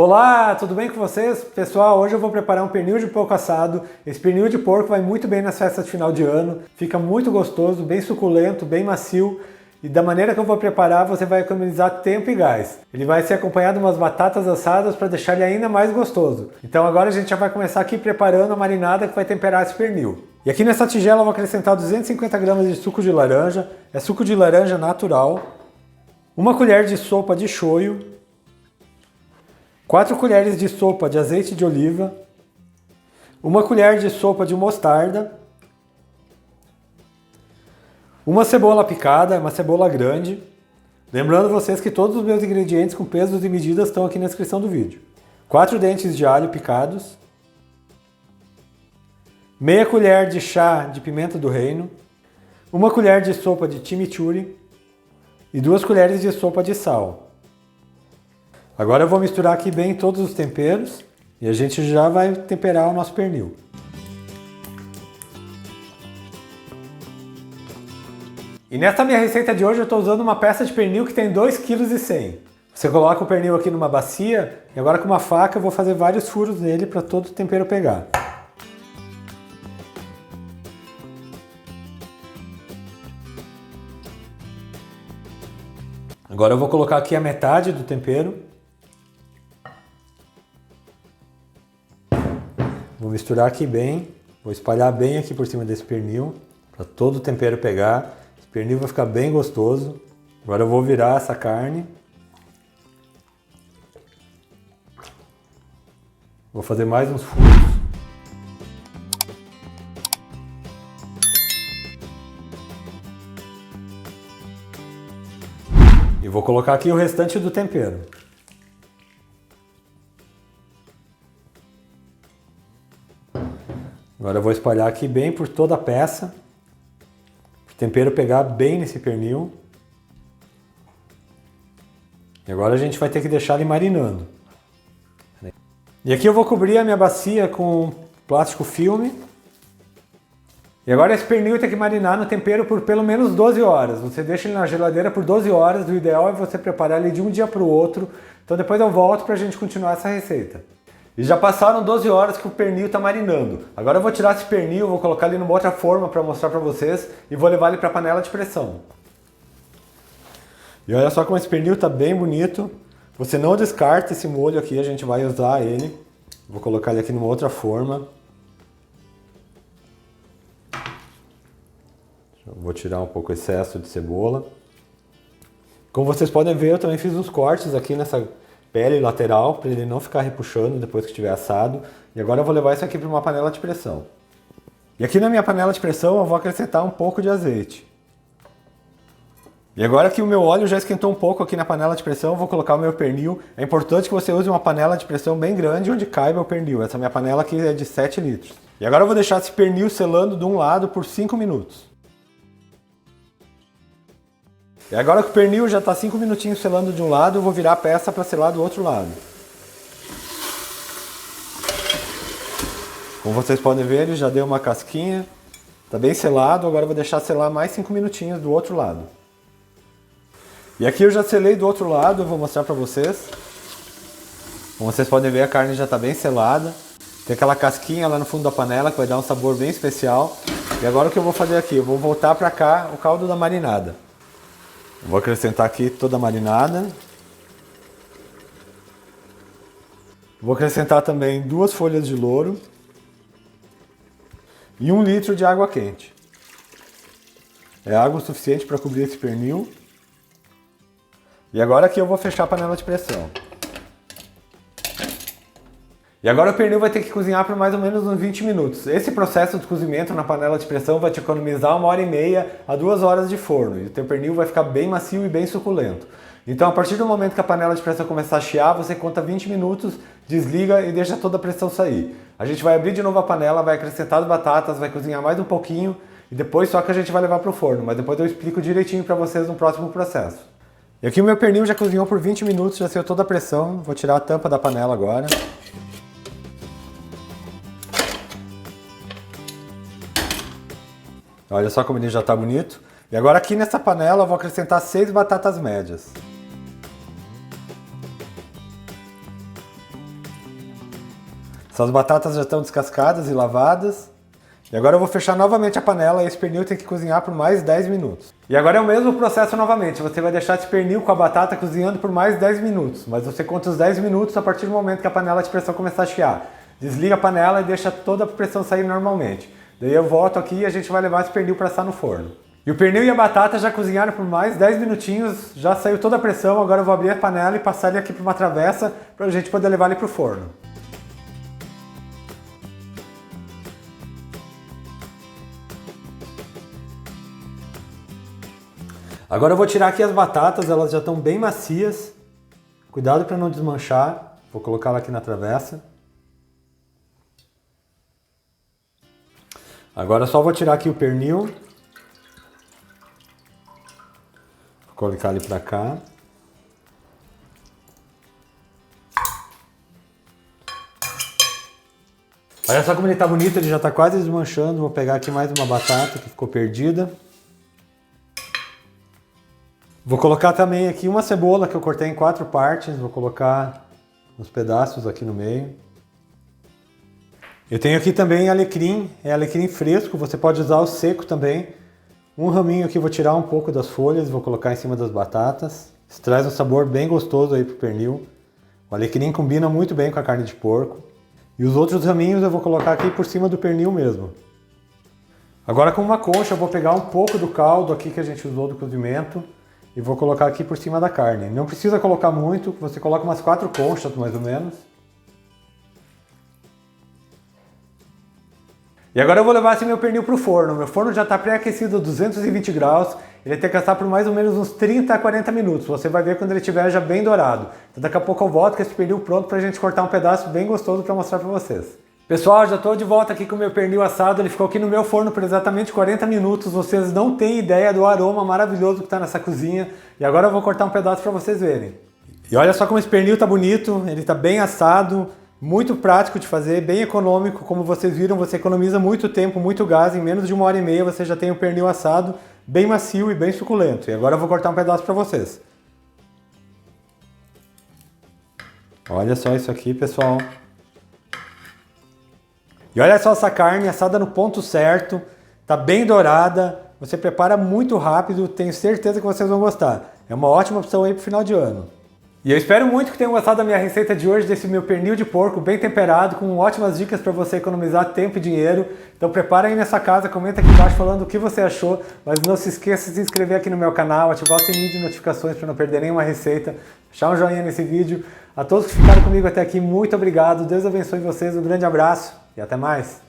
Olá, tudo bem com vocês? Pessoal, hoje eu vou preparar um pernil de porco assado. Esse pernil de porco vai muito bem nas festas de final de ano, fica muito gostoso, bem suculento, bem macio. E da maneira que eu vou preparar, você vai economizar tempo e gás. Ele vai ser acompanhado de umas batatas assadas para deixar ele ainda mais gostoso. Então agora a gente já vai começar aqui preparando a marinada que vai temperar esse pernil. E aqui nessa tigela eu vou acrescentar 250 gramas de suco de laranja, é suco de laranja natural, uma colher de sopa de shoyu, 4 colheres de sopa de azeite de oliva, uma colher de sopa de mostarda, uma cebola picada, uma cebola grande. Lembrando vocês que todos os meus ingredientes com pesos e medidas estão aqui na descrição do vídeo. 4 dentes de alho picados, meia colher de chá de pimenta do reino, uma colher de sopa de chimichurri e 2 colheres de sopa de sal. Agora eu vou misturar aqui bem todos os temperos e a gente já vai temperar o nosso pernil. E nessa minha receita de hoje eu estou usando uma peça de pernil que tem 2,1 kg. Você coloca o pernil aqui numa bacia e agora com uma faca eu vou fazer vários furos nele para todo o tempero pegar. Agora eu vou colocar aqui a metade do tempero. Vou misturar aqui bem, vou espalhar bem aqui por cima desse pernil, para todo o tempero pegar. Esse pernil vai ficar bem gostoso. Agora eu vou virar essa carne. Vou fazer mais uns furos. E vou colocar aqui o restante do tempero. Agora eu vou espalhar aqui bem por toda a peça, para o tempero pegar bem nesse pernil. E agora a gente vai ter que deixar ele marinando. E aqui eu vou cobrir a minha bacia com plástico filme. E agora esse pernil tem que marinar no tempero por pelo menos 12 horas. Você deixa ele na geladeira por 12 horas, o ideal é você preparar ele de um dia para o outro. Então depois eu volto para a gente continuar essa receita. E já passaram 12 horas que o pernil está marinando. Agora eu vou tirar esse pernil, vou colocar ele numa outra forma para mostrar para vocês e vou levar ele para a panela de pressão. E olha só como esse pernil está bem bonito. Você não descarta esse molho aqui, a gente vai usar ele. Vou colocar ele aqui numa outra forma. Vou tirar um pouco o excesso de cebola. Como vocês podem ver, eu também fiz uns cortes aqui nessa pele lateral, para ele não ficar repuxando depois que estiver assado. E agora eu vou levar isso aqui para uma panela de pressão. E aqui na minha panela de pressão eu vou acrescentar um pouco de azeite. E agora que o meu óleo já esquentou um pouco aqui na panela de pressão, eu vou colocar o meu pernil. É importante que você use uma panela de pressão bem grande onde caiba o pernil. Essa minha panela aqui é de 7 litros. E agora eu vou deixar esse pernil selando de um lado por 5 minutos. E agora que o pernil já está 5 minutinhos selando de um lado, eu vou virar a peça para selar do outro lado. Como vocês podem ver, ele já deu uma casquinha. Está bem selado, agora eu vou deixar selar mais 5 minutinhos do outro lado. E aqui eu já selei do outro lado, eu vou mostrar para vocês. Como vocês podem ver, a carne já está bem selada. Tem aquela casquinha lá no fundo da panela que vai dar um sabor bem especial. E agora o que eu vou fazer aqui? Eu vou voltar para cá o caldo da marinada. Vou acrescentar aqui toda a marinada. Vou acrescentar também 2 folhas de louro e 1 litro de água quente. É água o suficiente para cobrir esse pernil. E agora aqui eu vou fechar a panela de pressão. E agora o pernil vai ter que cozinhar por mais ou menos uns 20 minutos. Esse processo de cozimento na panela de pressão vai te economizar 1h30 a 2 horas de forno. E o teu pernil vai ficar bem macio e bem suculento. Então a partir do momento que a panela de pressão começar a chiar, você conta 20 minutos, desliga e deixa toda a pressão sair. A gente vai abrir de novo a panela, vai acrescentar as batatas, vai cozinhar mais um pouquinho e depois só que a gente vai levar para o forno. Mas depois eu explico direitinho para vocês no próximo processo. E aqui o meu pernil já cozinhou por 20 minutos, já saiu toda a pressão. Vou tirar a tampa da panela agora. Olha só como ele já está bonito. E agora aqui nessa panela eu vou acrescentar 6 batatas médias. Essas batatas já estão descascadas e lavadas. E agora eu vou fechar novamente a panela e esse pernil tem que cozinhar por mais 10 minutos. E agora é o mesmo processo novamente, você vai deixar esse pernil com a batata cozinhando por mais 10 minutos, mas você conta os 10 minutos a partir do momento que a panela de pressão começar a chiar. Desliga a panela e deixa toda a pressão sair normalmente. Daí eu volto aqui e a gente vai levar esse pernil para assar no forno. E o pernil e a batata já cozinharam por mais 10 minutinhos, já saiu toda a pressão, agora eu vou abrir a panela e passar ele aqui para uma travessa para a gente poder levar ele para o forno. Agora eu vou tirar aqui as batatas, elas já estão bem macias. Cuidado para não desmanchar. Vou colocar ela aqui na travessa. Agora só vou tirar aqui o pernil. Vou colocar ele para cá. Olha só como ele está bonito, ele já está quase desmanchando. Vou pegar aqui mais uma batata que ficou perdida. Vou colocar também aqui uma cebola que eu cortei em 4 partes, vou colocar uns pedaços aqui no meio. Eu tenho aqui também alecrim, é alecrim fresco, você pode usar o seco também. Um raminho aqui, vou tirar um pouco das folhas, vou colocar em cima das batatas. Isso traz um sabor bem gostoso aí pro pernil. O alecrim combina muito bem com a carne de porco. E os outros raminhos eu vou colocar aqui por cima do pernil mesmo. Agora com uma concha eu vou pegar um pouco do caldo aqui que a gente usou do cozimento. E vou colocar aqui por cima da carne. Não precisa colocar muito, você coloca umas 4 conchas mais ou menos. E agora eu vou levar esse meu pernil para o forno. Meu forno já está pré-aquecido a 220 graus. Ele tem que assar por mais ou menos uns 30 a 40 minutos. Você vai ver quando ele estiver já bem dourado. Então daqui a pouco eu volto com esse pernil pronto para a gente cortar um pedaço bem gostoso para mostrar para vocês. Pessoal, já estou de volta aqui com o meu pernil assado, ele ficou aqui no meu forno por exatamente 40 minutos, vocês não têm ideia do aroma maravilhoso que está nessa cozinha, e agora eu vou cortar um pedaço para vocês verem. E olha só como esse pernil está bonito, ele está bem assado, muito prático de fazer, bem econômico, como vocês viram, você economiza muito tempo, muito gás, em menos de 1h30 você já tem o pernil assado, bem macio e bem suculento. E agora eu vou cortar um pedaço para vocês. Olha só isso aqui, pessoal. E olha só essa carne assada no ponto certo, tá bem dourada, você prepara muito rápido, tenho certeza que vocês vão gostar. É uma ótima opção aí pro final de ano. E eu espero muito que tenham gostado da minha receita de hoje, desse meu pernil de porco bem temperado, com ótimas dicas para você economizar tempo e dinheiro. Então prepara aí nessa casa, comenta aqui embaixo falando o que você achou, mas não se esqueça de se inscrever aqui no meu canal, ativar o sininho de notificações para não perder nenhuma receita, deixar um joinha nesse vídeo. A todos que ficaram comigo até aqui, muito obrigado, Deus abençoe vocês, um grande abraço e até mais!